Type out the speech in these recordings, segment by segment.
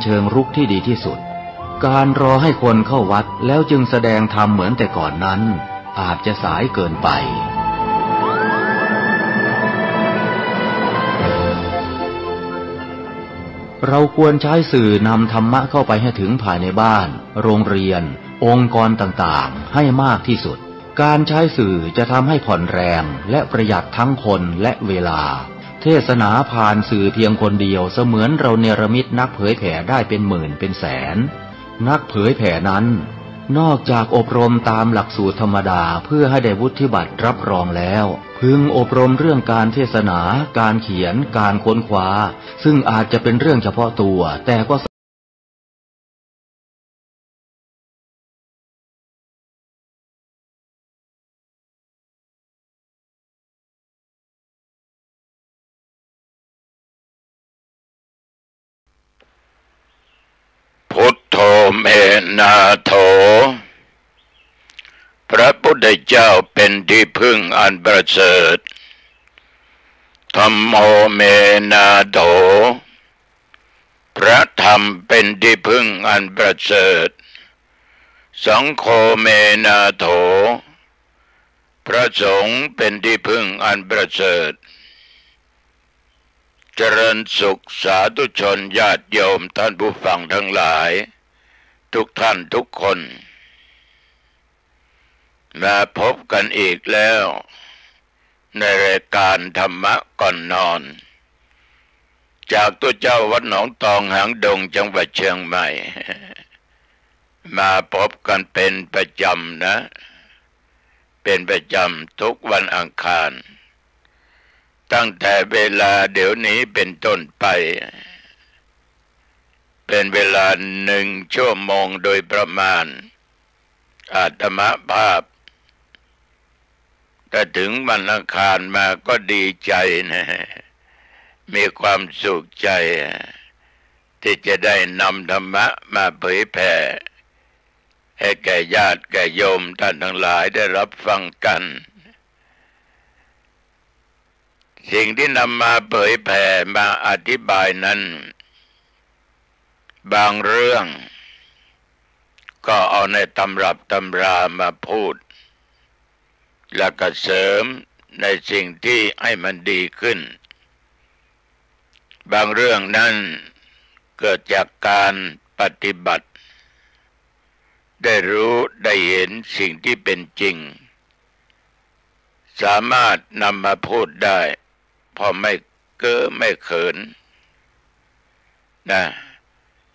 เชิงรุกที่ดีที่สุดการรอให้คนเข้าวัดแล้วจึงแสดงธรรมเหมือนแต่ก่อนนั้นอาจจะสายเกินไปเราควรใช้สื่อนำธรรมะเข้าไปให้ถึงภายในบ้านโรงเรียนองค์กรต่างๆให้มากที่สุดการใช้สื่อจะทำให้ผ่อนแรงและประหยัดทั้งคนและเวลาเทศนาผ่านสื่อเพียงคนเดียวเสมือนเราเนรมิตนักเผยแผ่ได้เป็นหมื่นเป็นแสนนักเผยแผ่นั้นนอกจากอบรมตามหลักสูตรธรรมดาเพื่อให้ได้วุฒิบัตรรับรองแล้วพึงอบรมเรื่องการเทศนาการเขียนการค้นคว้าซึ่งอาจจะเป็นเรื่องเฉพาะตัวแต่ก็พุทโธเมนาโถพระพุทธเจ้าเป็นที่พึ่งอันประเสริฐธัมโมเมนาโถพระธรรมเป็นที่พึ่งอันประเสริฐสังโฆเมนาโถพระสงฆ์เป็นที่พึ่งอันประเสริฐเจริญสุขสาธุชนญาติโยมท่านผู้ฟังทั้งหลายทุกท่านทุกคนมาพบกันอีกแล้วในรายการธรรมะก่อนนอนจากตัวเจ้าวัดหนองตองหางดงจังหวัดเชียงใหม่มาพบกันเป็นประจำนะเป็นประจำทุกวันอังคารตั้งแต่เวลาเดี๋ยวนี้เป็นต้นไปเป็นเวลา1 ชั่วโมงโดยประมาณอาตมาภาพถ้าถึงวันอังคารมาก็ดีใจนะมีความสุขใจที่จะได้นำธรรมะมาเผยแผ่ให้แก่ญาติแก่โยมท่านทั้งหลายได้รับฟังกันสิ่งที่นำมาเผยแผ่มาอธิบายนั้นบางเรื่องก็เอาในตำรับตำรามาพูดแล้วก็เสริมในสิ่งที่ให้มันดีขึ้นบางเรื่องนั้นเกิดจากการปฏิบัติได้รู้ได้เห็นสิ่งที่เป็นจริงสามารถนำมาพูดได้พอไม่เก้อไม่เขินนะ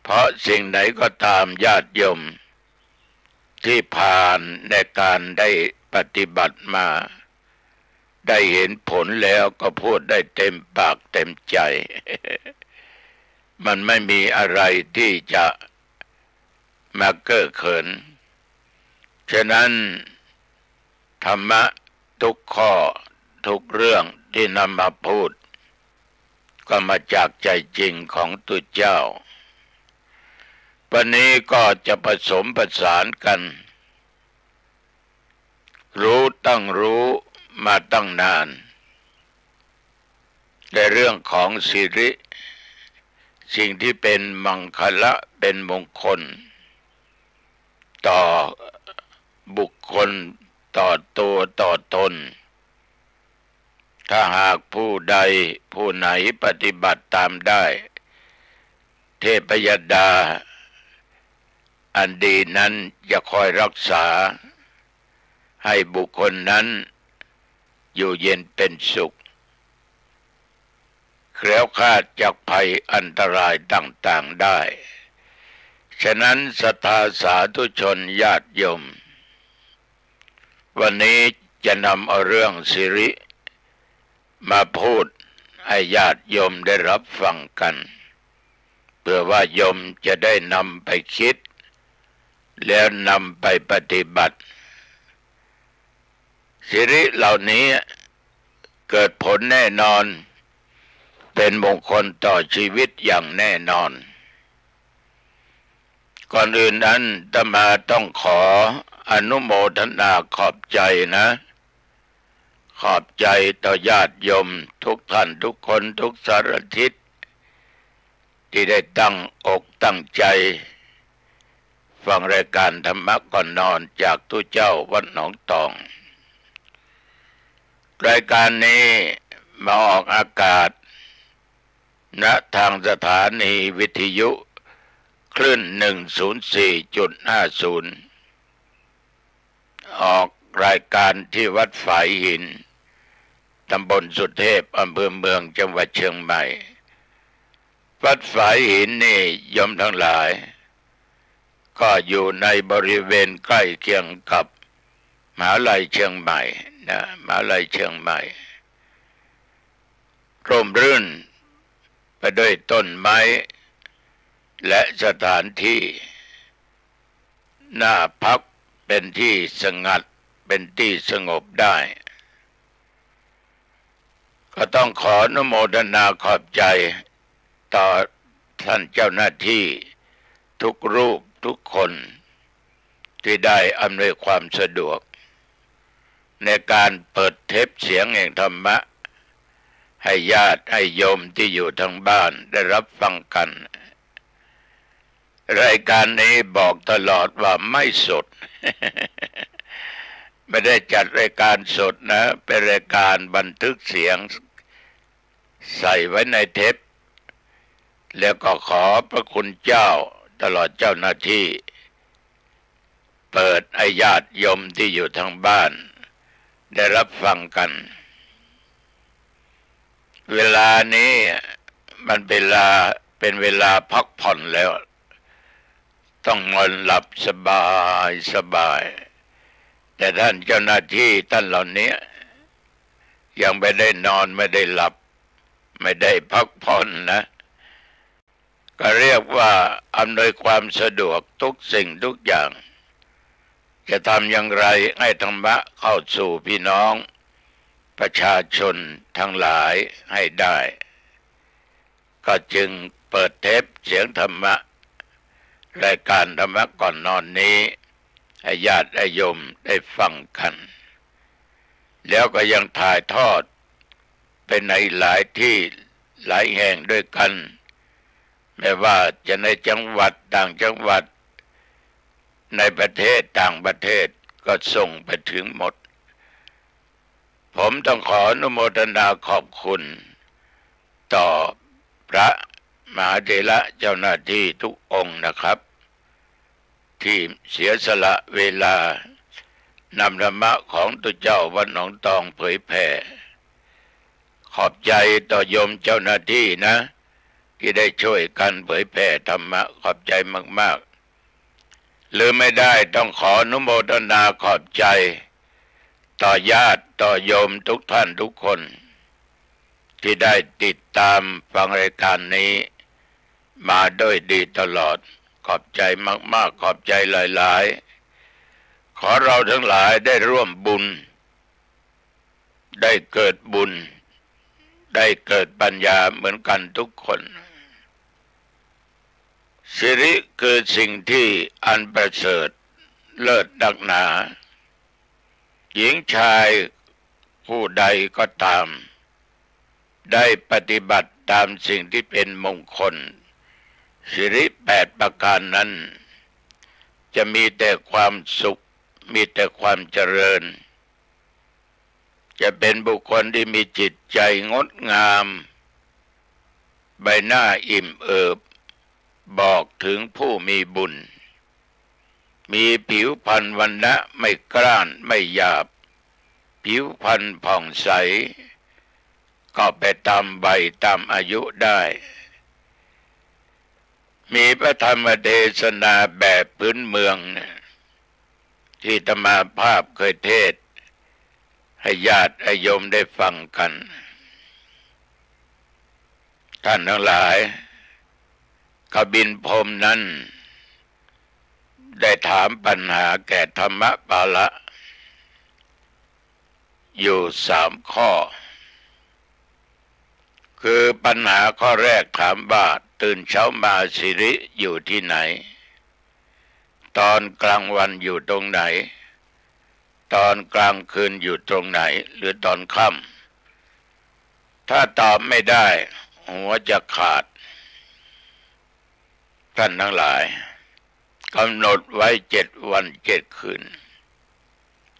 เพราะสิ่งไหนก็ตามญาติโยมที่ผ่านในการได้ปฏิบัติมาได้เห็นผลแล้วก็พูดได้เต็มปากเต็มใจมันไม่มีอะไรที่จะมาเก้อเขินฉะนั้นธรรมะทุกข้อทุกเรื่องที่นำมาพูดก็มาจากใจจริงของตัวเจ้าวันนี้ก็จะผสมผสานกันรู้ตั้งรู้มาตั้งนานในเรื่องของสิริสิ่งที่เป็นมังคละเป็นมงคลต่อบุคคลต่อตัวต่อตนถ้าหากผู้ใดผู้ไหนปฏิบัติตามได้เทพยดาอันดีนั้นจะคอยรักษาให้บุคคลนั้นอยู่เย็นเป็นสุขแคล้วคลาดจากภัยอันตรายต่างๆได้ฉะนั้นศรัทธาสาธุชนญาติโยมวันนี้จะนำเอาเรื่องสิริมาพูดให้ญาติโยมได้รับฟังกันเพื่อว่าโยมจะได้นำไปคิดแล้วนำไปปฏิบัติสิริเหล่านี้เกิดผลแน่นอนเป็นมงคลต่อชีวิตอย่างแน่นอนก่อนอื่นนั้นอาตมาต้องขออนุโมทนาขอบใจนะขอบใจต่อญาติโยมทุกท่านทุกคนทุกสารทิศ ที่ได้ตั้งอกตั้งใจฟังรายการธรรมะก่อนนอนจากตู้เจ้าวัดหนองตองรายการนี้มาออกอากาศณทางสถานีวิทยุคลื่น 104.50 ออกรายการที่วัดฝายหินตำบลสุเทพอำเภอเมืองจังหวัดเชียงใหม่วัดฝายหินนี่โยมทั้งหลายก็อยู่ในบริเวณใกล้เคียงกับมหาวิทยาลัยเชียงใหม่นะมหาวิทยาลัยเชียงใหม่ร่มรื่นไปด้วยต้นไม้และสถานที่น่าพักเป็นที่สงัดเป็นที่สงบได้ก็ต้องขออนุโมทนาขอบใจต่อท่านเจ้าหน้าที่ทุกรูปทุกคนที่ได้อำนวยความสะดวกในการเปิดเทปเสียงแห่งธรรมะให้ญาติให้โยมที่อยู่ทางบ้านได้รับฟังกันรายการนี้บอกตลอดว่าไม่สด ไม่ได้จัดรายการสดนะเป็นรายการบันทึกเสียงใส่ไว้ในเทปแล้วก็ขอพระคุณเจ้าตลอดเจ้าหน้าที่เปิดให้ญาติโยมที่อยู่ทางบ้านได้รับฟังกันเวลานี้มันเป็นเวลาพักผ่อนแล้วต้องนอนหลับสบายแต่ท่านเจ้าหน้าที่ท่านเหล่านี้ยังไม่ได้นอนไม่ได้หลับไม่ได้พักผ่อนนะก็เรียกว่าอำนวยความสะดวกทุกสิ่งทุกอย่างจะทำอย่างไรให้ธรรมะเข้าสู่พี่น้องประชาชนทั้งหลายให้ได้ก็จึงเปิดเทปเสียงธรรมะรายการธรรมะก่อนนอนนี้ให้ญาติโยมได้ฟังกันแล้วก็ยังถ่ายทอดไปในหลายที่หลายแห่งด้วยกันไม่ว่าจะในจังหวัดต่างจังหวัดในประเทศต่างประเทศก็ส่งไปถึงหมดผมต้องขออนุโมทนาขอบคุณต่อพระมหาเถระเจ้าหน้าที่ทุกองค์นะครับที่เสียสละเวลานำธรรมะของตัวเจ้าวัดหนองตองเผยแผ่ขอบใจต่อโยมเจ้าหน้าที่นะที่ได้ช่วยกันเผยแผ่ธรรมะขอบใจมากๆหรือไม่ได้ต้องขออนุโมทนาขอบใจต่อญาติต่อโยมทุกท่านทุกคนที่ได้ติดตามฟังรายการนี้มาด้วยดีตลอดขอบใจมากๆขอบใจหลายๆขอเราทั้งหลายได้ร่วมบุญได้เกิดบุญได้เกิดปัญญาเหมือนกันทุกคนสิริคือสิ่งที่อันประเสริฐเลิศดักหนาหญิงชายผู้ใดก็ตามได้ปฏิบัติตามสิ่งที่เป็นมงคลสิริ8ประการนั้นจะมีแต่ความสุขมีแต่ความเจริญจะเป็นบุคคลที่มีจิตใจงดงามใบหน้าอิ่มเอิบบอกถึงผู้มีบุญมีผิวพรรณวรรณะไม่กร้านไม่หยาบผิวพรรณผ่องใสก็ไปตามใบตามอายุได้มีพระธรรมเทศนาแบบพื้นเมืองที่อาตมาภาพเคยเทศให้ญาติโยมได้ฟังกันท่านทั้งหลายกบินพรหมนั้นได้ถามปัญหาแก่ธรรมปาละอยู่3 ข้อคือปัญหาข้อแรกถามว่าตื่นเช้ามาสิริอยู่ที่ไหนตอนกลางวันอยู่ตรงไหนตอนกลางคืนอยู่ตรงไหนหรือตอนค่ำถ้าตอบไม่ได้หัวจะขาด ท่านทั้งหลายกำหนดไว้7 วัน 7 คืน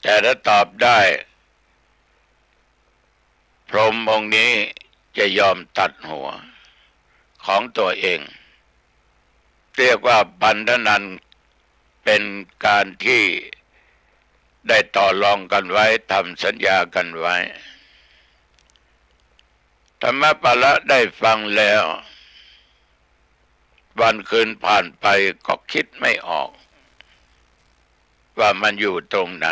แต่ถ้าตอบได้พรหมองค์นี้จะยอมตัดหัวของตัวเองเรียกว่าพันธนันเป็นการที่ได้ต่อรองกันไว้ทำสัญญากันไว้ธรรมปาละได้ฟังแล้ววันคืนผ่านไปก็คิดไม่ออกว่ามันอยู่ตรงไหน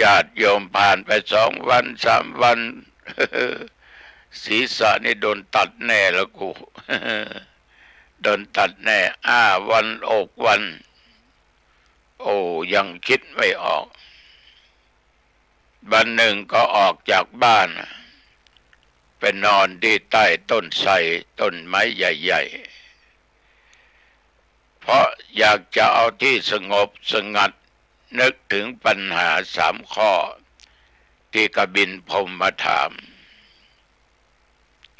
ญาติโยมผ่านไป2 วัน 3 วัน ศีรษะนี่โดนตัดแน่แล้วกู โดนตัดแน่วัน6 วันโอ้ยังคิดไม่ออกวันหนึ่งก็ออกจากบ้านไปนอนที่ใต้ต้นไทรต้นไม้ใหญ่ๆเพราะอยากจะเอาที่สงบสงัดนึกถึงปัญหา3 ข้อที่กบินพรหมมาถาม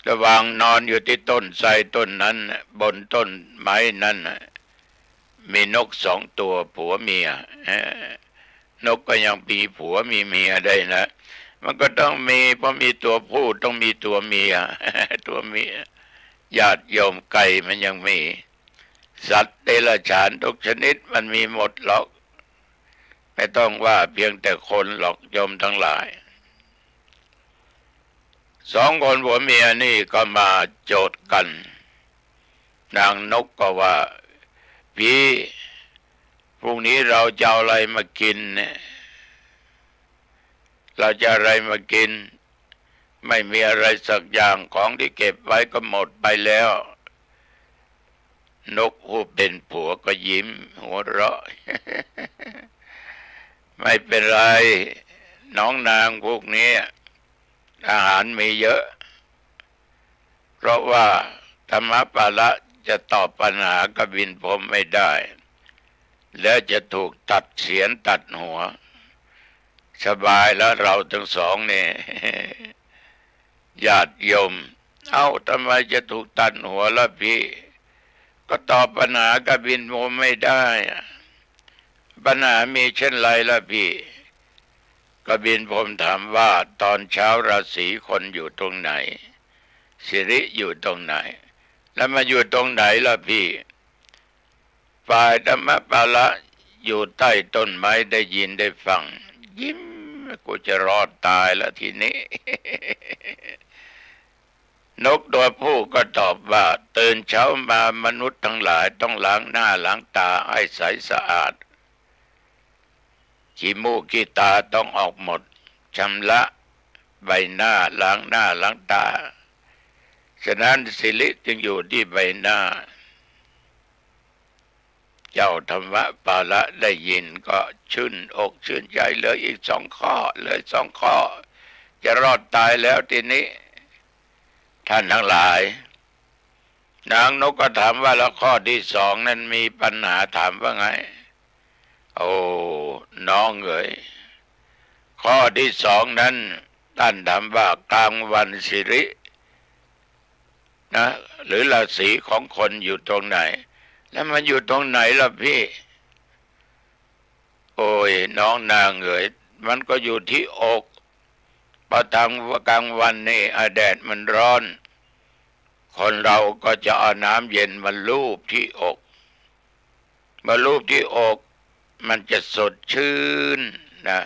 ระหว่างนอนอยู่ที่ต้นไทรต้นนั้นบนต้นไม้นั้นมีนก2 ตัวผัวเมียนกก็ยังมีผัวมีเมียได้นะมันก็ต้องมีเพราะมีตัวผู้ต้องมีตัวเมีย ตัวเมียญาติโยมไก่มันยังมีสัตว์เดรัจฉานทุกชนิดมันมีหมดหรอกไม่ต้องว่าเพียงแต่คนหรอกโยมทั้งหลาย2 คนผัวเมียนี่ก็มาโจทย์กันนางนกก็ว่าพี่พรุ่งนี้เราจะเอาอะไรมากินเนี่ยเราจะอะไรมากินไม่มีอะไรสักอย่างของที่เก็บไว้ก็หมดไปแล้วนกผู้เป็นผัวก็ยิ้มหัวเราะ ไม่เป็นไรน้องนางพวกนี้อาหารมีเยอะเพราะว่าธรรมปาละจะตอบปัญหากบินพรหมไม่ได้แล้วจะถูกตัดเสียนตัดหัวสบายแล้วเราทั้งสองนี่ ญาติโยมทำไมจะถูกตัดหัวล่ะพี่ก็ตอบปัญหากบินพรหมไม่ได้ปัญหามีเช่นไรล่ะพี่กบินพรหมถามว่าตอนเช้าราศีคนอยู่ตรงไหนสิริอยู่ตรงไหนแล้วมาอยู่ตรงไหนล่ะพี่ฝ่ายธรรมปาละอยู่ใต้ต้นไม้ได้ยินได้ฟังยิ้มกูจะรอดตายแล้วทีนี้ นกตัวผู้ก็ตอบว่าตื่นเช้ามามนุษย์ทั้งหลายต้องล้างหน้าล้างตาให้ใสสะอาดขี้มูกขี้ตาต้องออกหมดชำระใบหน้าล้างหน้าล้างตาฉะนั้นสิริจึงอยู่ที่ใบหน้าเจ้าธรรมปาละได้ยินก็ชื่นอกชื่นใจเหลืออีก2 ข้อเลย2 ข้อจะรอดตายแล้วทีนี้ท่านทั้งหลายนางนกก็ถามว่าแล้วข้อที่2นั้นมีปัญหาถามว่าไงโอ้น้องเอ๋ยข้อที่2นั้นท่านถามว่ากลางวันสิรินะหรือราศีของคนอยู่ตรงไหนแล้วมันอยู่ตรงไหนล่ะพี่โอ้ยน้องนางเอ๋ยมันก็อยู่ที่อกพอทำกลางวันนี่แดดมันร้อนคนเราก็จะเอาน้ำเย็นมาลูบที่อกมาลูบที่อกมันจะสดชื่นนะ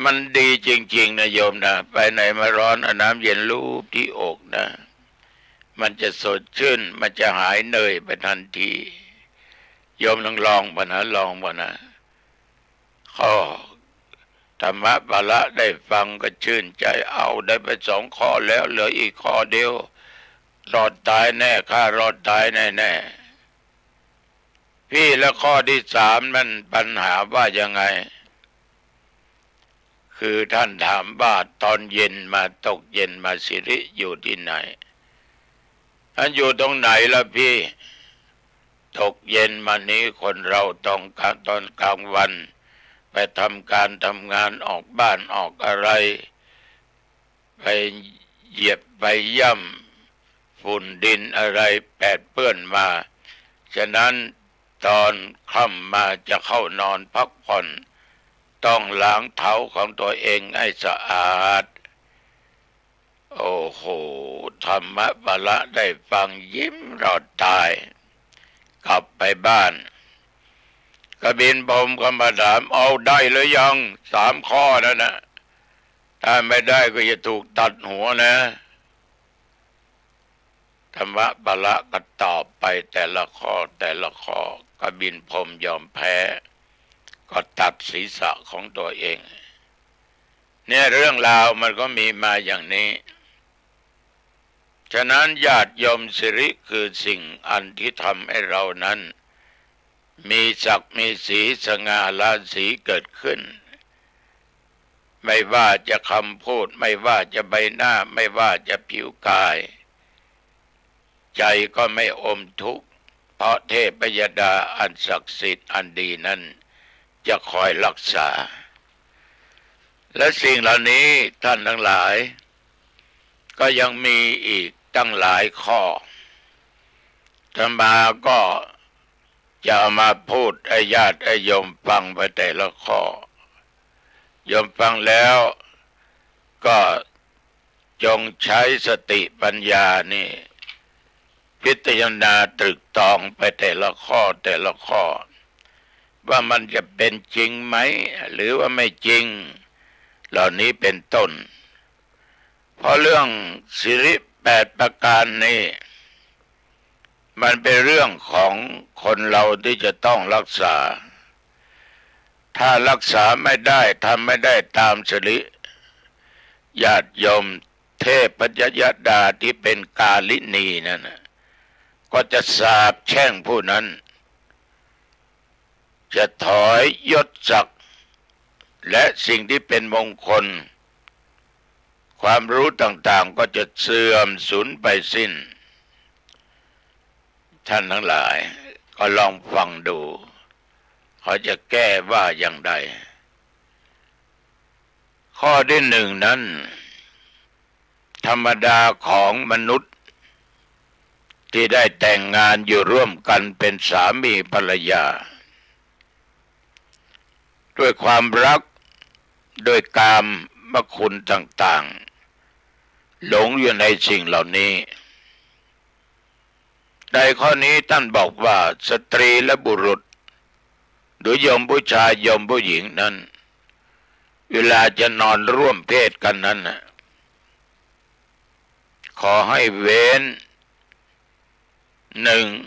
มันดีจริงๆนะโยมนะไปไหนมาร้อนเอาน้ำเย็นลูบที่อกนะมันจะสดชื่นมันจะหายเหนื่อยไปทันทีโยมลองบ่นะลองบ่นะข้อธรรมปาละได้ฟังก็ชื่นใจเอาได้ไป2 ข้อแล้วเหลืออีกข้อเดียวรอดตายแน่ข้ารอดตายแน่ๆพี่แล้วข้อที่3มันปัญหาว่ายังไงคือท่านถามว่าตอนเย็นมาตกเย็นมาสิริอยู่ที่ไหนท่านอยู่ตรงไหนล่ะพี่ตกเย็นมานี้คนเราต้องการตอนกลางวันไปทำการทำงานออกบ้านออกอะไรไปเหยียบไปย่ำ ฝุ่นดินอะไรแปดเปื้อนมาฉะนั้นตอนค่ำมาจะเข้านอนพักผ่อนต้องล้างเท้าของตัวเองให้สะอาดโอ้โหธรรมบาละได้ฟังยิ้มรอดตายกลับไปบ้านกบินพรหมก็มาถามเอาได้หรือยัง3 ข้อแล้วนะถ้าไม่ได้ก็จะถูกตัดหัวนะธรรมบาละก็ตอบไปแต่ละข้อกบินพรหมยอมแพ้ก็ตัดศีรษะของตัวเองเนี่ยเรื่องราวมันก็มีมาอย่างนี้ฉะนั้นญาติโยมสิริคือสิ่งอันที่ทำให้เรานั้นมีศักดิ์มีสีสง่าราศีเกิดขึ้นไม่ว่าจะคำพูดไม่ว่าจะใบหน้าไม่ว่าจะผิวกายใจก็ไม่อมทุกข์เพราะเทพยดาอันศักดิ์สิทธิ์อันดีนั้นจะคอยรักษาและสิ่งเหล่านี้ท่านทั้งหลายก็ยังมีอีกตั้งหลายข้ออาตมาก็จะมาพูดให้ญาติโยมฟังไปแต่ละข้อโยมฟังแล้วก็จงใช้สติปัญญานี่พิจารณาตรึกตรองไปแต่ละข้อว่ามันจะเป็นจริงไหมหรือว่าไม่จริงเหล่านี้เป็นต้นเพราะเรื่องสิริ8 ประการนี้มันเป็นเรื่องของคนเราที่จะต้องรักษาถ้ารักษาไม่ได้ทำไม่ได้ตามสิริญาติโยมเทพยดาที่เป็นกาลินีนั่นก็จะสาปแช่งผู้นั้นจะถอยยศศักดิ์และสิ่งที่เป็นมงคลความรู้ต่างๆก็จะเสื่อมสูญไปสิ้นท่านทั้งหลายก็ลองฟังดูเขาจะแก้ว่าอย่างไรข้อที่1นั้นธรรมดาของมนุษย์ที่ได้แต่งงานอยู่ร่วมกันเป็นสามีภรรยาด้วยความรักด้วยกามคุณต่างๆหลงอยู่ในสิ่งเหล่านี้ในข้อนี้ท่านบอกว่าสตรีและบุรุษหรือโยมผู้ชายโยมผู้หญิงนั้นเวลาจะนอนร่วมเพศกันนั้นขอให้เว้น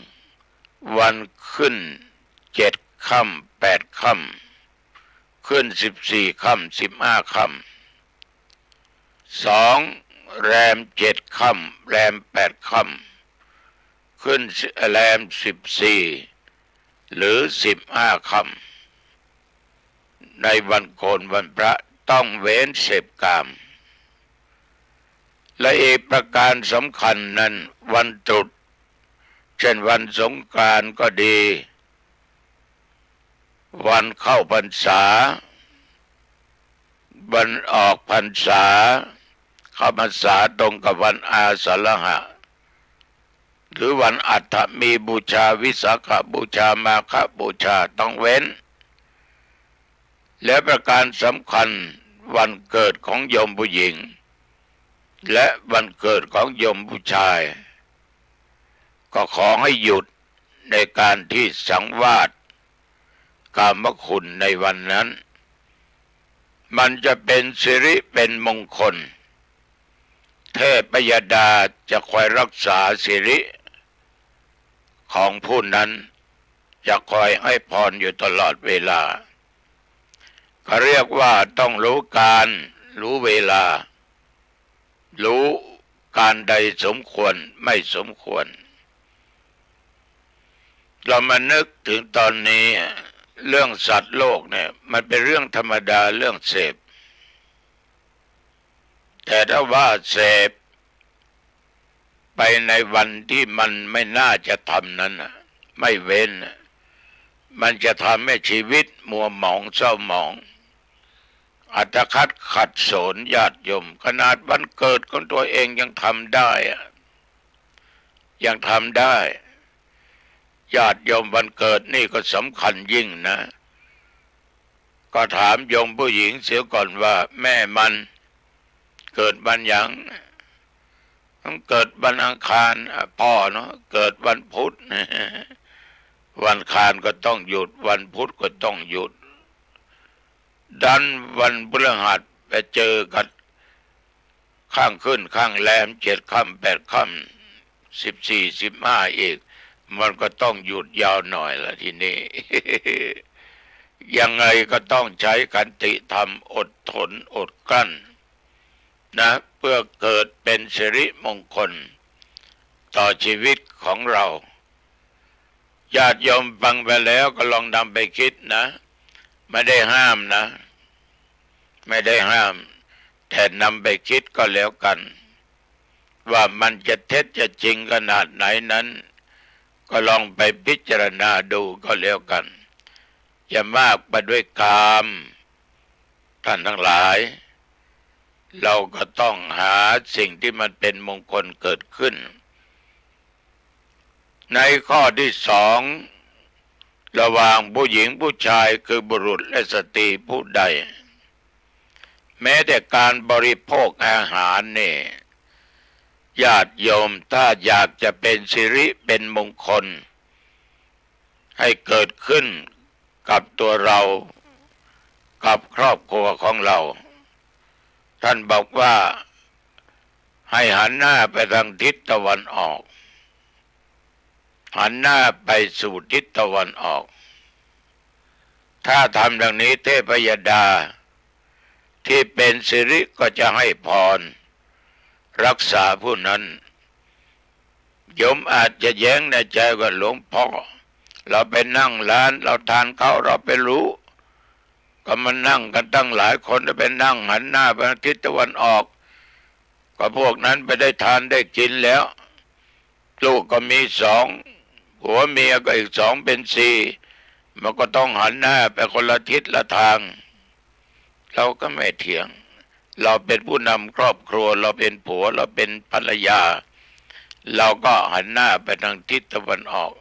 1วันขึ้น7 ค่ำ8 ค่ำขึ้น14 ค่ำ15 ค่ำ2แรม7 ค่ำแรม8 ค่ำขึ้นแรม14หรือ15 ค่ำในวันโกนวันพระต้องเว้นเสพกามและอีกประการสำคัญนั้นวันตรุษเช่นวันสงกรานต์ก็ดีวันเข้าพรรษาวันออกพรรษาเข้าพรรษาตรงกับวันอาสาฬหะหรือวันอัฐมีบูชาวิสาขบูชามาฆบูชาต้องเว้นและประการสำคัญวันเกิดของโยมผู้หญิงและวันเกิดของโยมผู้ชายก็ขอให้หยุดในการที่สังวาสกามคุณในวันนั้นมันจะเป็นสิริเป็นมงคลเทพยดาจะคอยรักษาสิริของผู้นั้นจะคอยให้พรอยู่ตลอดเวลาเขาเรียกว่าต้องรู้การรู้เวลารู้การใดสมควรไม่สมควรเรามานึกถึงตอนนี้เรื่องสัตว์โลกเนี่ยมันเป็นเรื่องธรรมดาเรื่องเสพแต่ถ้าว่าเสพไปในวันที่มันไม่น่าจะทำนั้นไม่เว้นมันจะทำให้ชีวิตมัวหมองเศร้าหมองอัตคัดขัดสนญาติโยมขนาดวันเกิดของตัวเองยังทำได้ ยังทำได้ญาติโยมวันเกิดนี่ก็สำคัญยิ่งนะก็ถามโยมผู้หญิงเสียก่อนว่าแม่มันเกิดวันหยังต้องเกิดวันอังคารพ่อเนาะเกิดวันพุธวันอังคารก็ต้องหยุดวันพุธก็ต้องหยุดดันวันพฤหัสไปเจอกันข้างขึ้นข้างแรม7 ค่ำ8 ค่ำ14 15อีกมันก็ต้องหยุดยาวหน่อยละทีนี้ ยังไงก็ต้องใช้ขันติธรรมอดทนอดกลั้นนะเพื่อเกิดเป็นสิริมงคลต่อชีวิตของเราญาติโยมฟังไปแล้วก็ลองนำไปคิดนะไม่ได้ห้ามนะไม่ได้ห้ามแต่นำไปคิดก็แล้วกันว่ามันจะเท็จจะจริงขนาดไหนนั้นก็ลองไปพิจารณาดูก็แล้วกันอย่ามากไปด้วยกามท่านทั้งหลายเราก็ต้องหาสิ่งที่มันเป็นมงคลเกิดขึ้นในข้อที่2ระหว่างผู้หญิงผู้ชายคือบุรุษและสตรีผู้ใดแม้แต่การบริโภคอาหารนี่ญาติโยมถ้าอยากจะเป็นสิริเป็นมงคลให้เกิดขึ้นกับตัวเรากับครอบครัวของเราท่านบอกว่าให้หันหน้าไปทางทิศตะวันออกหันหน้าไปสู่ทิศตะวันออกถ้าทำดังนี้เทพยดาที่เป็นสิริก็จะให้พรรักษาผู้นั้นโยมอาจจะแย้งในใจว่าหลวงพ่อเราไปนั่งร้านเราทานข้าวเราไปรู้ก็มานั่งกันตั้งหลายคนไปนั่งหันหน้าไปทิศตะวันออกก็พวกนั้นไปได้ทานได้กินแล้วลูกก็มี2ผัวเมียก็อีก2เป็น4มันก็ต้องหันหน้าไปคนละทิศละทางเราก็ไม่เถียงเราเป็นผู้นำครอบครัวเราเป็นผัวเราเป็นภรรยาเราก็หันหน้าไปทางทิศตะวันออก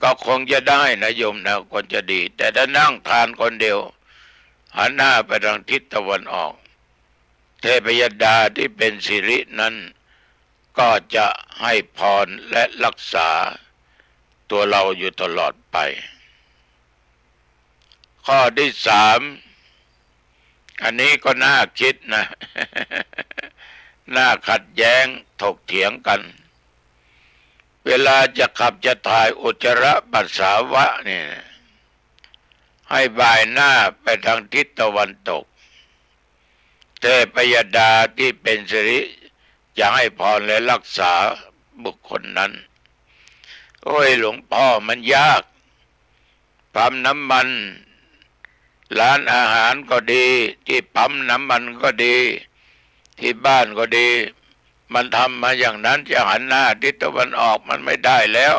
ก็คงจะได้นะโยมนะคนจะดีแต่ถ้านั่งทานคนเดียวหันหน้าไปทางทิศตะวันออกเทพยดาที่เป็นสิรินั้นก็จะให้พรและรักษาตัวเราอยู่ตลอดไปข้อที่3อันนี้ก็น่าคิดนะ น่าขัดแย้งถกเถียงกันเวลาจะขับจะถ่ายอุจจาระปัสสาวะนี่ให้บ่ายหน้าไปทางทิศตะวันตกเทพยดาที่เป็นสิริจะให้พรและรักษาบุคคลนั้นโอ้ยหลวงพ่อมันยากปั๊มน้ำมันร้านอาหารก็ดีที่ปั๊มน้ำมันก็ดีที่บ้านก็ดีมันทำมาอย่างนั้นจะหันหน้าทิศตะวันออกมันไม่ได้แล้ว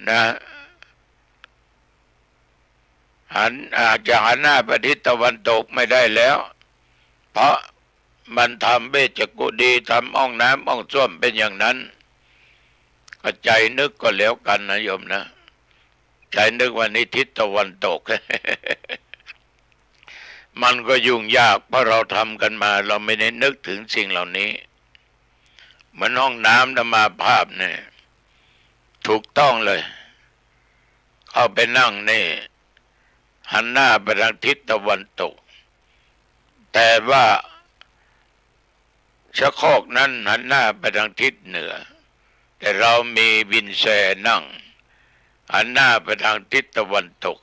นะจะหันหน้าไปทิศตะวันตกไม่ได้แล้วเพราะมันทำเวชกุดีทำห้องน้ำห้องส้วมเป็นอย่างนั้นก็ใจนึกก็แล้วกันนะโยมนะใจนึกว่านี่ทิศตะวันตก มันก็ยุ่งยากเพราะเราทำกันมาเราไม่ได้นึกถึงสิ่งเหล่านี้เหมือนห้องน้ำธรรมาภาพเนี่ยถูกต้องเลยเข้าไปนั่งนี่หันหน้าไปทางทิศตะวันตกแต่ว่าชะโครกนั้นหันหน้าไปทางทิศเหนือแต่เรามีวินแชร์นั่งหันหน้าไปทางทิศตะวันตก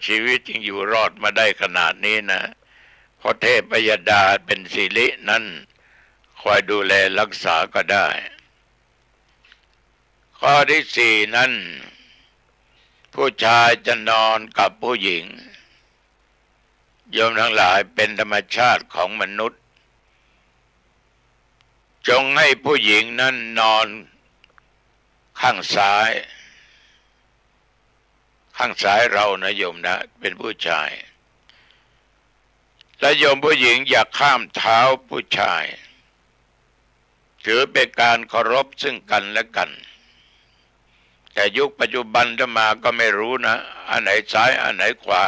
ชีวิตจึงอยู่รอดมาได้ขนาดนี้นะเพราะเทพยดาเป็นสิรินั้นคอยดูแลรักษาก็ได้ข้อที่4นั้นผู้ชายจะนอนกับผู้หญิงโยมทั้งหลายเป็นธรรมชาติของมนุษย์จงให้ผู้หญิงนั้นนอนข้างซ้ายเรานะโยมนะเป็นผู้ชายและโยมผู้หญิงอย่าข้ามเท้าผู้ชาย ถือเป็นการเคารพซึ่งกันและกันแต่ยุคปัจจุบันจะมาก็ไม่รู้นะอันไหนซ้ายอันไหนขวา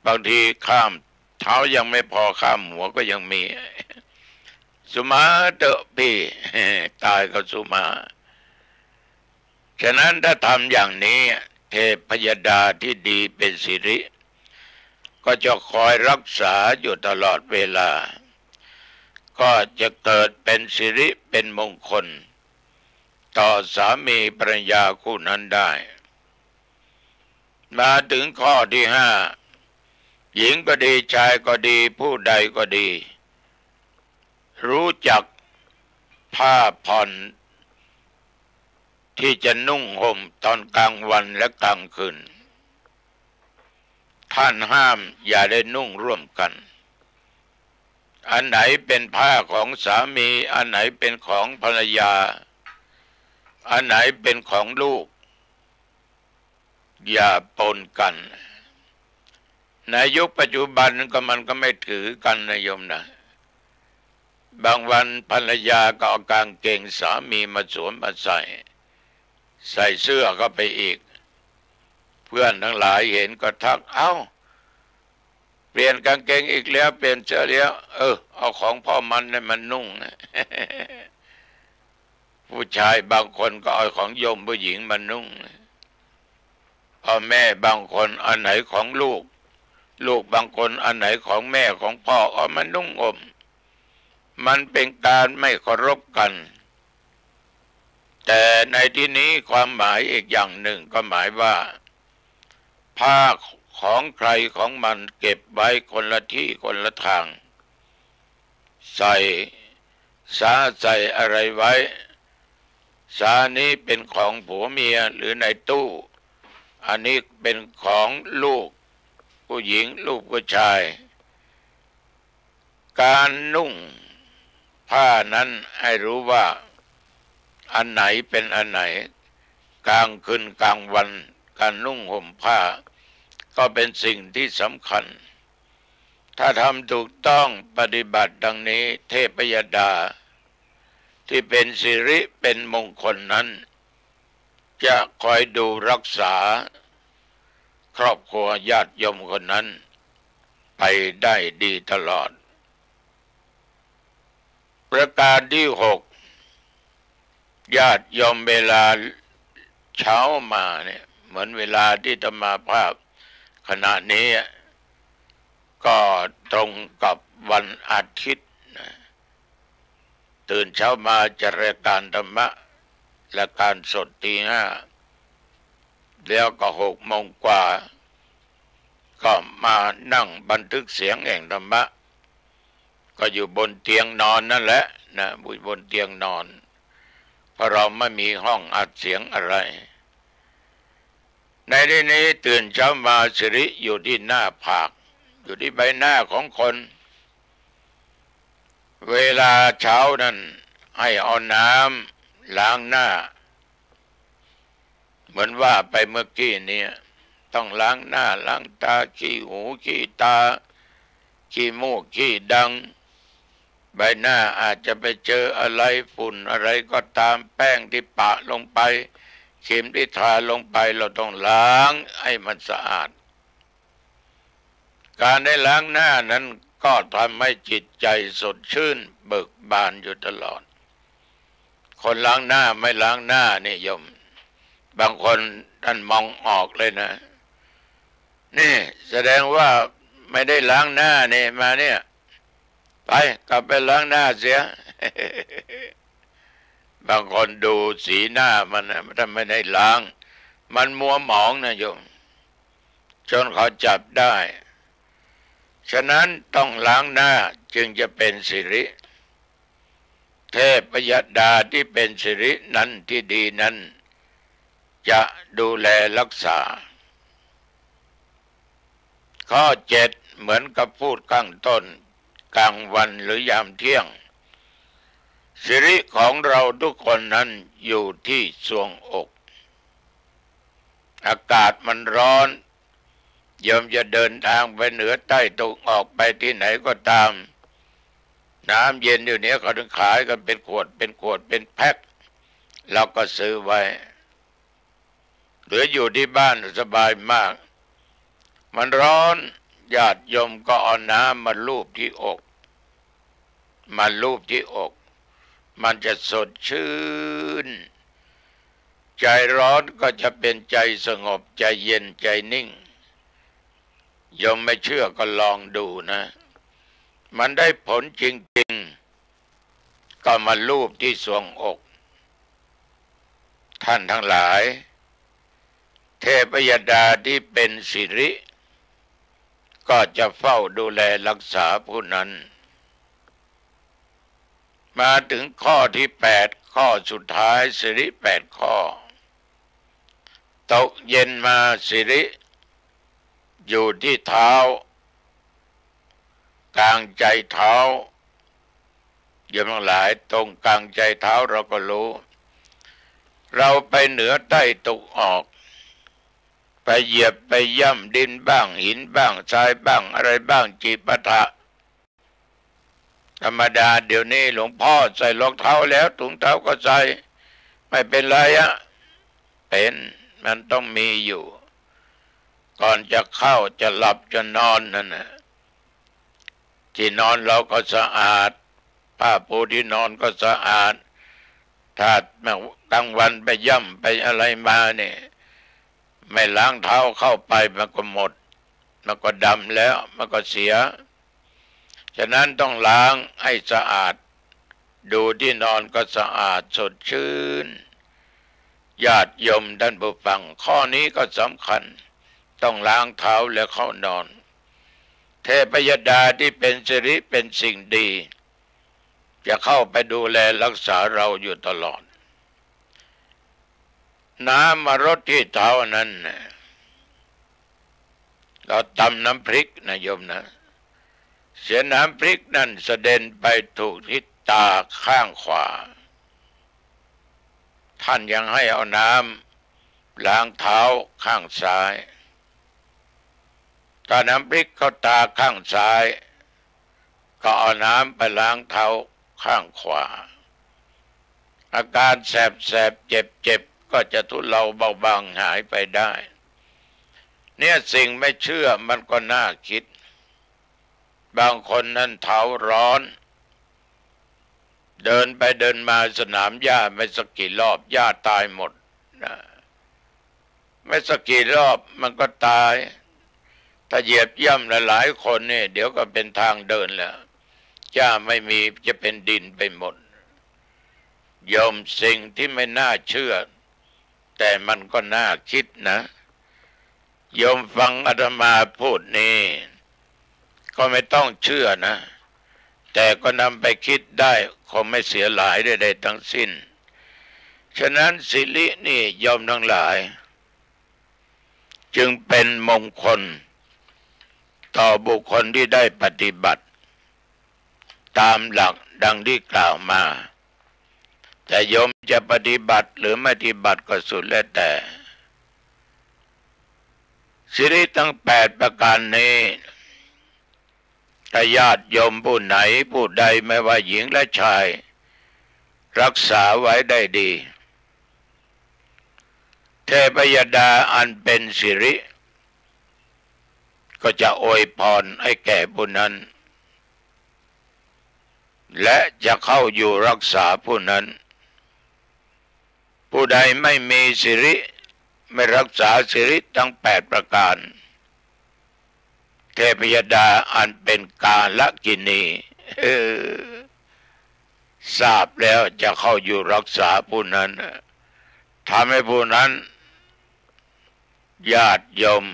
บางทีข้ามเท้ายังไม่พอข้ามหัวก็ยังมีสุมาเตอะพี่ตายก็สุมาฉะนั้นถ้าทำอย่างนี้เทพยดาที่ดีเป็นสิริก็จะคอยรักษาอยู่ตลอดเวลาก็จะเกิดเป็นสิริเป็นมงคลต่อสามีภรรยาคู่นั้นได้มาถึงข้อที่5หญิงก็ดีชายก็ดีผู้ใดก็ดีรู้จักผ้าผ่อนที่จะนุ่งห่มตอนกลางวันและกลางคืนท่านห้ามอย่าได้นุ่งร่วมกันอันไหนเป็นผ้าของสามีอันไหนเป็นของภรรยาอันไหนเป็นของลูกอย่าปนกันในยุคปัจจุบันก็มันก็ไม่ถือกันนะโยมนะบางวันภรรยาก็เอากางเกงสามีมาสวมมาใส่เสื้อเข้าไปอีกเพื่อนทั้งหลายเห็นก็ทักเอ้าเปลี่ยนกางเกงอีกแล้วเปลี่ยนเสื้อแล้วเอาของพ่อมันให้มันนุ่ง ผู้ชายบางคนก็เอาของโยมผู้หญิงมานุ่งพ่อแม่บางคนอันไหนของลูกบางคนอันไหนของแม่ของพ่อเอามานุ่งห่มมันเป็นการไม่เคารพกันแต่ในที่นี้ความหมายอีกอย่างหนึ่งก็หมายว่าผ้าของใครของมันเก็บไว้คนละที่คนละทางใส่อะไรไว้สานี้เป็นของผัวเมียหรือในตู้อันนี้เป็นของลูกผู้หญิงลูกผู้ชายการนุ่งผ้านั้นให้รู้ว่าอันไหนเป็นอันไหนกลางคืนกลางวันการนุ่งห่มผ้าก็เป็นสิ่งที่สำคัญถ้าทำถูกต้องปฏิบัติดังนี้เทพยดาที่เป็นสิริเป็นมงคลนั้นจะคอยดูรักษาครอบครัวญาติโยมคนนั้นไปได้ดีตลอดประการที่6ญาติโยมเวลาเช้ามาเนี่ยเหมือนเวลาที่ธรรมาภาพขณะนี้ก็ตรงกับวันอาทิตย์ตื่นเช้ามาจัดรายการธรรมะและการสดตี 5แล้วก็6 โมงกว่าก็มานั่งบันทึกเสียงแห่งธรรมะก็อยู่บนเตียงนอนนั่นแหละนะบนเตียงนอนเพราะเราไม่มีห้องอัดเสียงอะไรในที่นี้ตื่นเช้ามาสิริอยู่ที่หน้าผากอยู่ที่ใบหน้าของคนเวลาเช้านั้นให้เอาน้ำล้างหน้าเหมือนว่าไปเมื่อกี้นี้ต้องล้างหน้าล้างตาขี้หูขี้ตาขี้มูกขี้ดังใบหน้าอาจจะไปเจออะไรฝุ่นอะไรก็ตามแป้งที่ปะลงไปครีมที่ทาลงไปเราต้องล้างให้มันสะอาดการได้ล้างหน้านั้นก็ทำให้จิตใจสดชื่นเบิกบานอยู่ตลอดคนล้างหน้าไม่ล้างหน้านี่โยมบางคนท่านมองออกเลยนะนี่แสดงว่าไม่ได้ล้างหน้านี่มาเนี่ยไปกลับไปล้างหน้าเสีย บางคนดูสีหน้ามันนะถ้าไม่ได้ล้างมันมัวหมองนะโยมจนเขาจับได้ฉะนั้นต้องล้างหน้าจึงจะเป็นสิริเทพยดาที่เป็นสิรินั้นที่ดีนั้นจะดูแลรักษาข้อ7เหมือนกับพูดข้างต้นกลางวันหรือยามเที่ยงสิริของเราทุกคนนั้นอยู่ที่ทรวงอกอากาศมันร้อนโยมจะเดินทางไปเหนือใต้ตกออกไปที่ไหนก็ตาม น้ำเย็นอยู่เนี้ยเขาถึงขายกันเป็นขวดเป็นแพ็คเราก็ซื้อไว้หรืออยู่ที่บ้านสบายมากมันร้อนญาติโยมก็เอาน้ำมาลูบที่อกมันจะสดชื่นใจร้อนก็จะเป็นใจสงบใจเย็นใจนิ่งโยมไม่เชื่อก็ลองดูนะมันได้ผลจริงๆก็มาลูบที่ทรวงอกท่านทั้งหลายเทพยดาที่เป็นสิริก็จะเฝ้าดูแลรักษาผู้นั้นมาถึงข้อที่8ข้อสุดท้ายสิริ8ข้อตกเย็นมาสิริอยู่ที่เท้ากลางใจเท้าโยมทั้งหลายตรงกลางใจเท้าเราก็รู้เราไปเหนือใต้ตกออกไปเหยียบไปย่ำดินบ้างหินบ้างทรายบ้างอะไรบ้างจีปะทะธรรมดาเดี๋ยวนี้หลวงพ่อใส่รองเท้าแล้วถุงเท้าก็ใส่ไม่เป็นไรอะเป็นมันต้องมีอยู่ก่อนจะเข้าจะหลับจะนอนนั่นนะที่นอนเราก็สะอาดผ้าปูที่นอนก็สะอาดถ้ากลางวันไปย่ำไปอะไรมาเนี่ยไม่ล้างเท้าเข้าไปมันก็หมดมันก็ดำแล้วมันก็เสียฉะนั้นต้องล้างให้สะอาดดูที่นอนก็สะอาดสดชื่นญาติโยมท่านผู้ฟังข้อนี้ก็สำคัญต้องล้างเท้าแล้วเข้านอนเทพยดาที่เป็นสิริเป็นสิ่งดีจะเข้าไปดูแลรักษาเราอยู่ตลอดน้ำมารดที่เท้านั้นเราตำน้ำพริกนะโยมนะเสียน้ำพริกนั่นเสด็จไปถูกทิศตาข้างขวาท่านยังให้เอาน้ำล้างเท้าข้างซ้ายถ้าน้ำพริกเข้าตาข้างซ้ายก็เอาน้ำไปล้างเท้าข้างขวาอาการแสบเจ็บก็จะทุเลาเบาบางหายไปได้เนี่ยสิ่งไม่เชื่อมันก็น่าคิดบางคนนั้นเท้าร้อนเดินไปเดินมาสนามหญ้าไม่สักกี่รอบหญ้าตายหมดนะไม่สักกี่รอบมันก็ตายถ้าเหยียบย่ำหลายๆคนเนี่ยเดี๋ยวก็เป็นทางเดินแล้วหญ้าไม่มีจะเป็นดินไปหมดโยมสิ่งที่ไม่น่าเชื่อแต่มันก็น่าคิดนะโยมฟังอาตมาพูดนี่ก็ไม่ต้องเชื่อนะแต่ก็นำไปคิดได้คงไม่เสียหลายใดๆทั้งสิ้นฉะนั้นสิรินี่โยมทั้งหลายจึงเป็นมงคลต่อบุคคลที่ได้ปฏิบัติตามหลักดังที่กล่าวมาแต่โยมจะปฏิบัติหรือไม่ปฏิบัติก็สุดแล้วแต่สิริทั้ง8ประการนี้ถ้าญาติโยมผู้ไหนผู้ใดไม่ว่าหญิงและชายรักษาไว้ได้ดีเทพยดาอันเป็นสิริก็จะอวยพรให้แก่ผู้นั้นและจะเข้าอยู่รักษาผู้นั้นผู้ใดไม่มีสิริไม่รักษาสิริทั้ง8ประการเทพยดาอันเป็นกาลกินีทราบแล้วจะเข้าอยู่รักษาผู้นั้นทำให้ผู้นั้นญาติโยม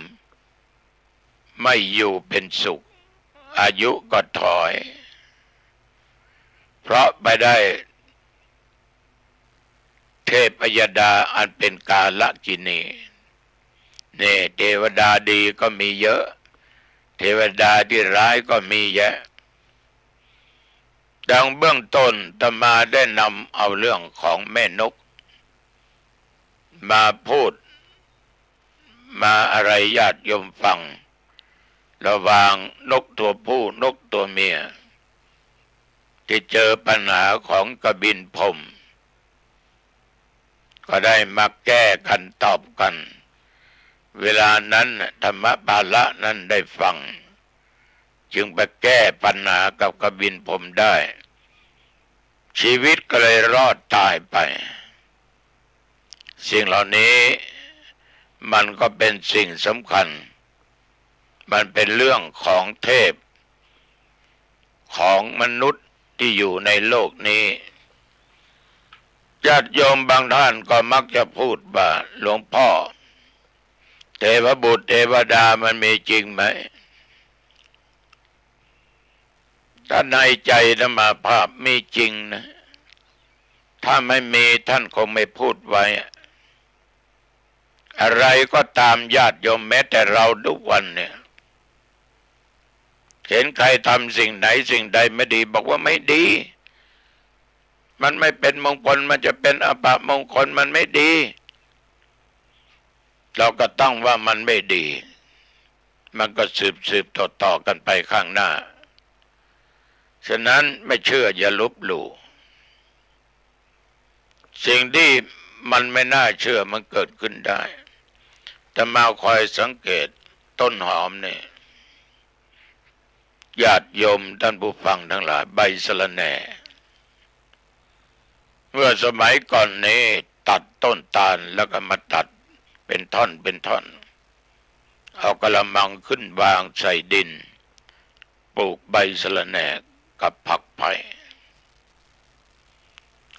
ไม่อยู่เป็นสุขอายุก็ถอยเพราะไปได้เทพยดาอันเป็นกาลกินีนี่เทวดาดีก็มีเยอะเทวดาที่ร้ายก็มีเยอะดังเบื้องต้นอาตมาได้นำเอาเรื่องของแม่นกมาพูดมาอะไรญาติโยมฟังระหว่างนกตัวผู้นกตัวเมีย ที่เจอปัญหาของกบิลพรหมก็ได้มาแก้กันตอบกันเวลานั้นธรรมปาละนั้นได้ฟังจึงไปแก้ปัญหากับกบิลพรหมได้ชีวิตก็เลยรอดตายไปสิ่งเหล่านี้มันก็เป็นสิ่งสำคัญมันเป็นเรื่องของเทพของมนุษย์ที่อยู่ในโลกนี้ญาติโยมบางท่านก็มักจะพูดว่าหลวงพ่อเทพบุตรเทวดามันมีจริงไหมถ้าในใจธรรมาภาพมีจริงนะถ้าไม่มีท่านคงไม่พูดไว้อะไรก็ตามญาติโยมแม้แต่เราทุกวันเนี่ยเห็นใครทำสิ่งไหนสิ่งใดไม่ดีบอกว่าไม่ดีมันไม่เป็นมงคลมันจะเป็นอปมงคลมันไม่ดีเราก็ต้องว่ามันไม่ดีมันก็สืบต่อกันไปข้างหน้าฉะนั้นไม่เชื่ออย่าลบหลู่สิ่งที่มันไม่น่าเชื่อมันเกิดขึ้นได้แต่มาคอยสังเกตต้นหอมเนี่ยญาติโยมท่านผู้ฟังทั้งหลายใบสะระแหน่เมื่อสมัยก่อนนี้ตัดต้นตาลแล้วก็มาตัดเป็นท่อนเป็นท่อนเอากระมังขึ้นวางใส่ดินปลูกใบสะระแหน่กับผักไผ่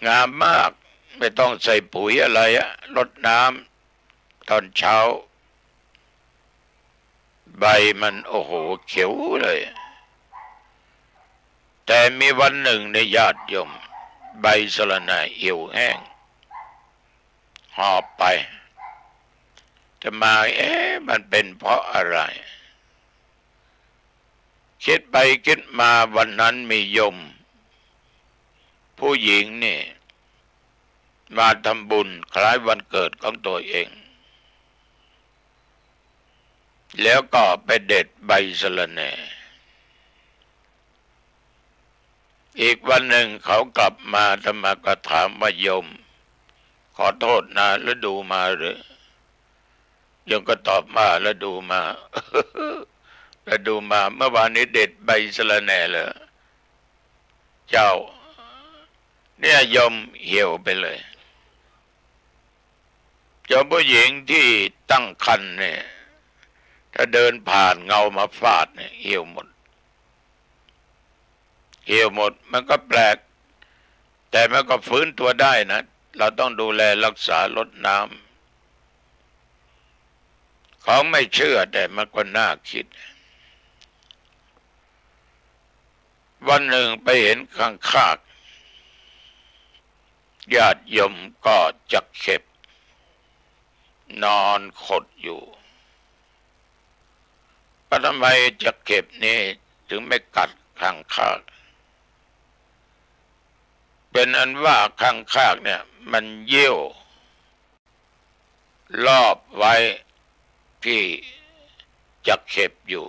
งามมากไม่ต้องใส่ปุ๋ยอะไรรดน้ำตอนเช้าใบมันโอ้โหเขียวเลยแต่มีวันหนึ่งในญาติโยมใบสะระแหน่เหี่ยวแห้งหอบไปจะมามันเป็นเพราะอะไรคิดไปคิดมาวันนั้นมีโยมผู้หญิงนี่มาทำบุญคล้ายวันเกิดของตัวเองแล้วก็ไปเด็ดใบสะระแหน่อีกวันหนึ่งเขากลับมาธรรมก็ถามว่าโยมขอโทษนะแล้วดูมาหรือโยมก็ตอบมาแล้วดูมา แล้วดูมาเมื่อวานนี้เด็ดใบสะระแหน่เหรอเจ้าเนี่ยโยมเหี่ยวไปเลยเจ้าผู้หญิงที่ตั้งครรภ์เนี่ยถ้าเดินผ่านเงามาฟาดเนี่ยเหี่ยวหมดมันก็แปลกแต่มันก็ฟื้นตัวได้นะเราต้องดูแลรักษารดน้ำเขาไม่เชื่อแต่มันก็น่าคิดวันหนึ่งไปเห็นข้างคากญาติโยมก็จักเข็บนอนขดอยู่ก็ทำไมจักเข็บนี่ถึงไม่กัดข้างคากเป็นอันว่าข้างคากเนี่ยมันเยี่ยวรอบไว้ที่จักเข็บอยู่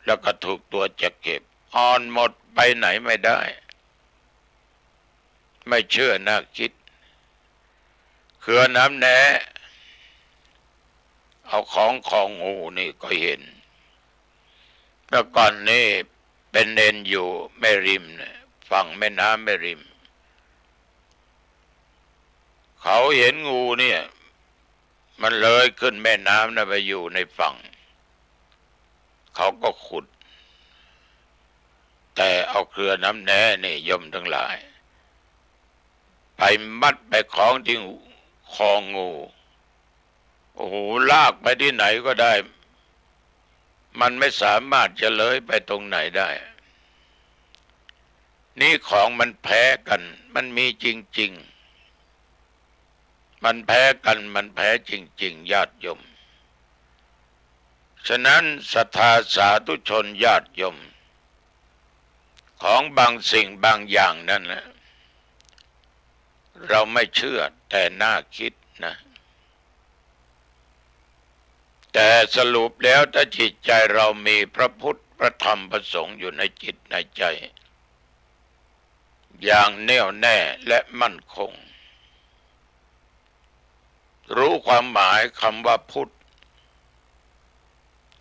แล้วก็ถูกตัวจักเข็บอ่อนหมดไปไหนไม่ได้ไม่เชื่อน่าคิดเขื่อนน้ำแหนเอาของงูนี่ก็เห็นเมื่อก่อนนี่เป็นเนนอยู่แม่ริมเนี่ยฝั่งแม่น้ำแม่ริมเขาเห็นงูเนี่ยมันเลยขึ้นแม่น้ำนะไปอยู่ในฝั่งเขาก็ขุดแต่เอาเครือน้ำแหนนี่โยมทั้งหลายไปมัดไปคล้องที่คองูโอ้โหลากไปที่ไหนก็ได้มันไม่สามารถจะเลยไปตรงไหนได้นี่ของมันแพ้กันมันมีจริงๆมันแพ้กันมันแพ้จริงๆญาติโยมฉะนั้นศรัทธาสาธุชนญาติโยมของบางสิ่งบางอย่างนั่นนะเราไม่เชื่อแต่น่าคิดนะแต่สรุปแล้วถ้าจิตใจเรามีพระพุทธ พระธรรมพระสงฆ์อยู่ในจิตในใจอย่างแน่วแน่และมั่นคงรู้ความหมายคำว่าพุทธ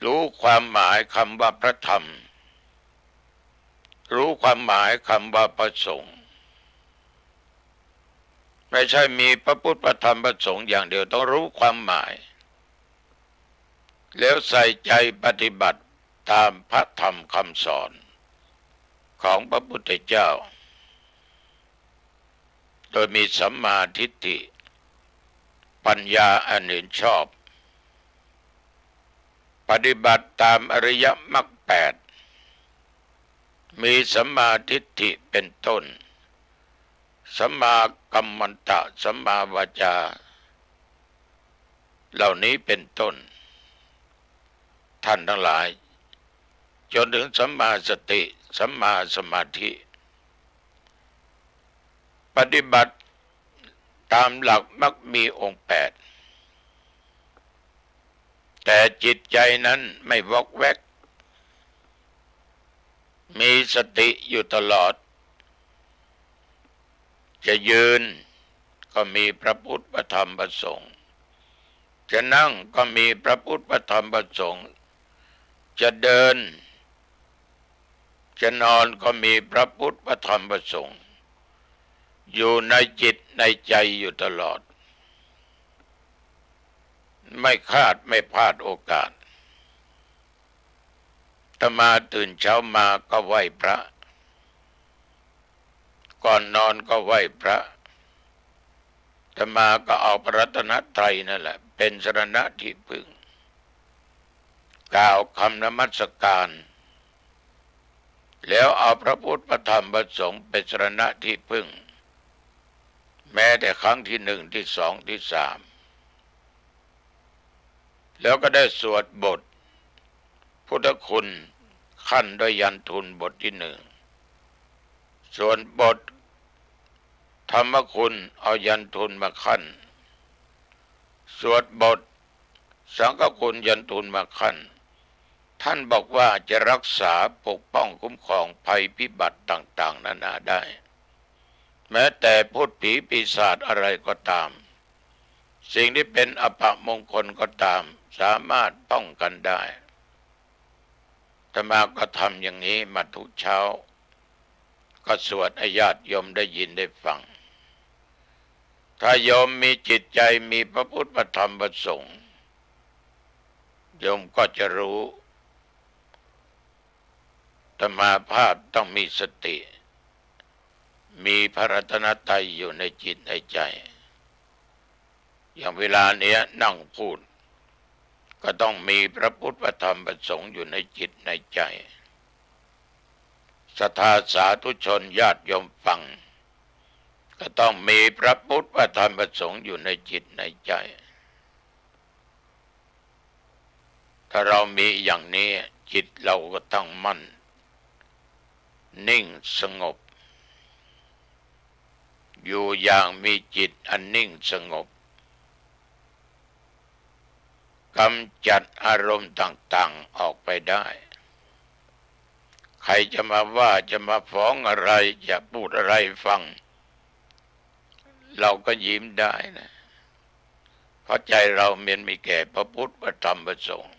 รู้ความหมายคำว่าพระธรรมรู้ความหมายคำว่าพระสงฆ์ไม่ใช่มีพระพุทธพระธรรมพระสงฆ์อย่างเดียวต้องรู้ความหมายแล้วใส่ใจปฏิบัติตามพระธรรมคำสอนของพระพุทธเจ้าโดยมีสัมมาทิฏฐิปัญญาอันเห็นชอบปฏิบัติตามอริยมรรคแปดมีสัมมาทิฏฐิเป็นต้นสัมมากัมมันตะสัมมาวาจาเหล่านี้เป็นต้นท่านทั้งหลายจนถึงสัมมาสติสัมมาสมาธิปฏิบัติตามหลักมรรคมีองค์แปดแต่จิตใจนั้นไม่วอกแวกมีสติอยู่ตลอดจะยืนก็มีพระพุทธพระธรรมพระสงฆ์จะนั่งก็มีพระพุทธพระธรรมพระสงฆ์จะเดินจะนอนก็มีพระพุทธพระธรรมพระสงฆ์อยู่ในจิตในใจอยู่ตลอดไม่คาดไม่พลาดโอกาสอาตมาตื่นเช้ามาก็ไหว้พระก่อนนอนก็ไหว้พระอาตมาก็เอาพระรัตนตรัยนั่นแหละเป็นสรณะที่พึ่งกล่าวคำนมัสการแล้วเอาพระพุทธพระธรรมพระสงฆ์เป็นสรณะที่พึ่งแม้แต่ครั้งที่หนึ่งที่สองที่สามแล้วก็ได้สวดบทพุทธคุณขั้นด้วยยันทุนบทที่หนึ่งส่วนบทธรรมคุณเอายันทุนมาขั้นสวดบทสังฆคุณยันทุนมาขั้นท่านบอกว่าจะรักษาปกป้องคุ้มครองภัยพิบัติต่างๆนานาได้แม้แต่พูดผีปีศาจอะไรก็ตามสิ่งที่เป็นอัปมงคลก็ตามสามารถป้องกันได้อาตมาก็ทำอย่างนี้มาทุกเช้าก็สวดให้ญาติโยมได้ยินได้ฟังถ้าโยมมีจิตใจมีพระพุทธพระธรรมพระสงฆ์โยมก็จะรู้อาตมาภาพต้องมีสติมีพระรัตนตรัยอยู่ในจิตในใจอย่างเวลาเนี้ยนั่งพูดก็ต้องมีพระพุทธพระธรรมพระสงฆ์อยู่ในจิตในใจศรัทธาสาธุชนญาติโยมฟังก็ต้องมีพระพุทธพระธรรมพระสงฆ์อยู่ในจิตในใจถ้าเรามีอย่างนี้จิตเราก็ต้องมั่นนิ่งสงบอยู่อย่างมีจิตอันนิ่งสงบกำจัดอารมณ์ต่างๆออกไปได้ใครจะมาว่าจะมาฟ้องอะไรจะพูดอะไรฟังเราก็ยิ้มได้นะเพราะใจเรามีแก่พระพุทธพระธรรมพระสงฆ์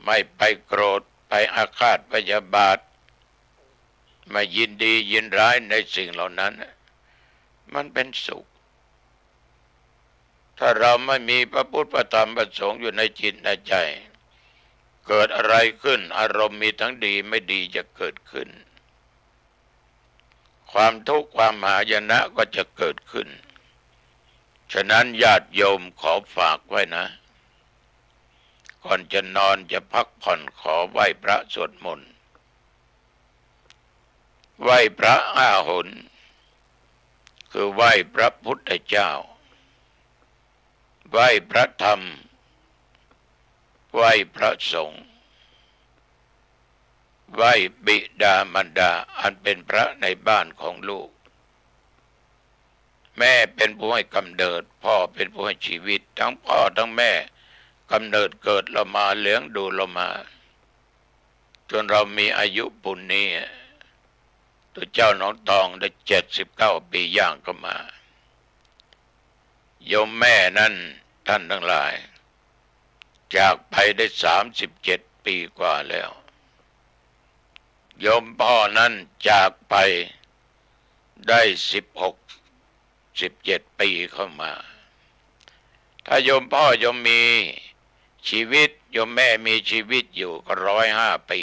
ไม่ไปโกรธไปอาฆาตพยาบาทไม่ยินดียินร้ายในสิ่งเหล่านั้นมันเป็นสุขถ้าเราไม่มีพระพุทธพระธรรมพระสงฆ์อยู่ในจิตในใจเกิดอะไรขึ้นอารมณ์มีทั้งดีไม่ดีจะเกิดขึ้นความทุกข์ความหายนะก็จะเกิดขึ้นฉะนั้นญาติโยมขอฝากไว้นะก่อนจะนอนจะพักผ่อนขอไหว้พระสวดมนต์ไหว้พระ5 หนคือไหว้พระพุทธเจ้าไหว้พระธรรมไหว้พระสงฆ์ไหว้บิดามารดาอันเป็นพระในบ้านของลูกแม่เป็นผู้ให้กำเนิดพ่อเป็นผู้ให้ชีวิตทั้งพ่อทั้งแม่กำเนิดเกิดเรามาเลี้ยงดูเรามา จนเรามีอายุปุณนี้ตัวเจ้าน้องตองได้79 ปีย่างก็มาโยมแม่นั้นท่านทั้งหลายจากไปได้37 ปีกว่าแล้วโยมพ่อนั้นจากไปได้16-17 ปีเข้ามาถ้าโยมพ่อโยมมีชีวิตโยมแม่มีชีวิตอยู่ก็105 ปี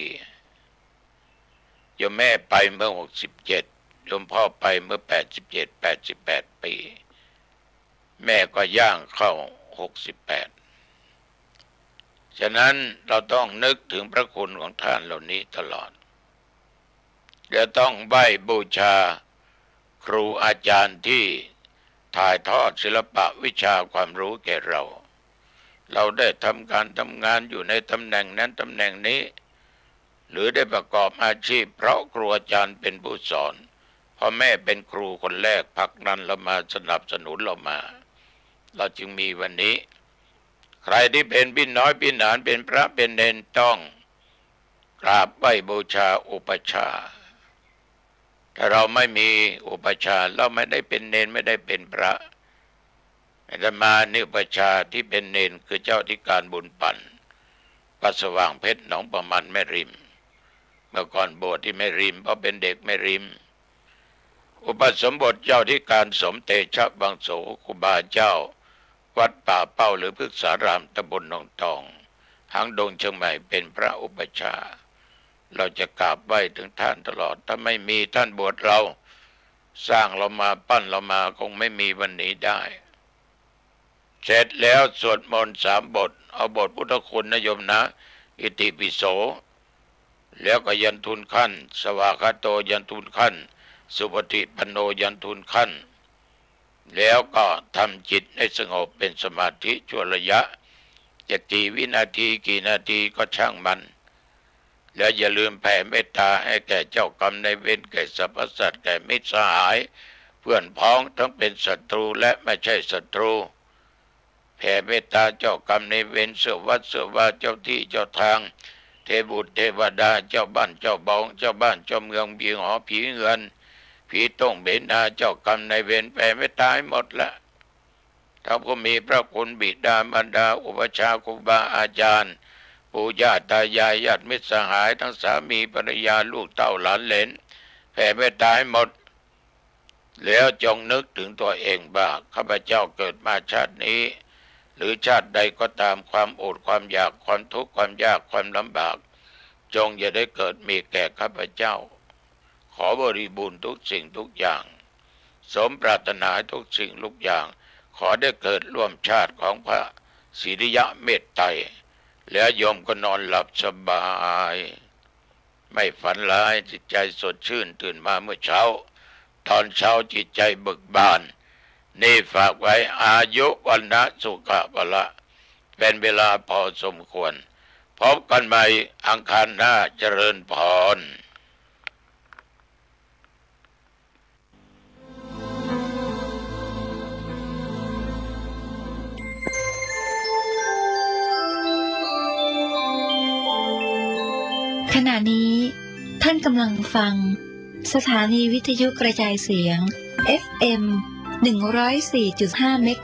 โยมแม่ไปเมื่อ67โยมพ่อไปเมื่อ87-88 ปีแม่ก็ย่างเข้า68ฉะนั้นเราต้องนึกถึงพระคุณของท่านเหล่านี้ตลอดจะต้องไหว้บูชาครูอาจารย์ที่ถ่ายทอดศิลปะวิชาความรู้แก่เราได้ทำงานอยู่ในตำแหน่งนั้นตำแหน่งนี้หรือได้ประกอบอาชีพเพราะครูอาจารย์เป็นผู้สอนพ่อแม่เป็นครูคนแรกผลักดันเรามาสนับสนุนเรามาเราจึงมีวันนี้ใครที่เป็นพี่น้อยพี่หนานเป็นพระเป็นเณรต้องกราบไหว้บูชาอุปชาถ้าเราไม่มีอุปชาเราไม่ได้เป็นเณรไม่ได้เป็นพระอาตมานิอุปชาที่เป็นเณรคือเจ้าธิการบุญปั่นวัดสว่างเพชรหนองประมันแม่ริมเมื่อก่อนบวชที่แม่ริมเพราะเป็นเด็กแม่ริมอุปสมบทเจ้าธิการสมเตชะบางโสครูบาเจ้าวัดป่าเป้าหรือพฤกษารามตำบลหนองตองหางดงเชียงใหม่เป็นพระอุปชาเราจะกราบไหว้ถึงท่านตลอดถ้าไม่มีท่านบวชเราสร้างเรามาปั้นเรามาคงไม่มีวันนี้ได้เสร็จแล้วสวดมนต์3 บทเอาบทพุทธคุณนะโยมนะอิติปิโสแล้วก็ยันทุนขั้นสวากขาโตยันทุนขั้นสุปฏิปันโนยันทุนขั้นแล้วก็ทำจิตให้สงบเป็นสมาธิชั่วระยะจะกี่วินาทีกี่นาทีก็ช่างมันแล้วอย่าลืมแผ่เมตตาให้แก่เจ้ากรรมนายเวรแก่สรรพสัตว์แก่มิตรสหายเพื่อนพ้องทั้งเป็นศัตรูและไม่ใช่ศัตรูแผ่เมตตาเจ้ากรรมนายเวรเสือวัดเสือว่าเจ้าที่เจ้าทางเทพบุตรเทวดาเจ้าบ้านเจ้าบองเจ้าบ้านเจ้าเมืองผีหอผีเงินผีต้งเบญนาเจ้ากรรมนายเวรแผ่เมตตาให้หมดละถ้าก็มีพระคุณบิดามารดาอุปชาครูบาอาจารย์ปู่ย่าตายายญาติมิตรสหายทั้งสามีภรรยาลูกเต้าหลานเหลนแผ่เมตตาให้หมดแล้วจงนึกถึงตัวเองบ้างข้าพเจ้าเกิดมาชาตินี้หรือชาติใดก็ตามความอดความอยากความทุกข์ความยากความลำบากจงอย่าได้เกิดมีแก่ข้าพเจ้าขอบริบูรณ์ทุกสิ่งทุกอย่างสมปรารถนาทุกสิ่งทุกอย่างขอได้เกิดร่วมชาติของพระศิริยะเมตไตรแล้วโยมก็นอนหลับสบายไม่ฝันร้ายจิตใจสดชื่นตื่นมาเมื่อเช้าตอนเช้าจิตใจเบิกบานนี่ฝากไว้อายุวันนะสุขะพละเป็นเวลาพอสมควรพบกันใหม่อังคารหน้าเจริญพรขณะนี้ท่านกำลังฟังสถานีวิทยุกระจายเสียง FM 104.5 เมกะ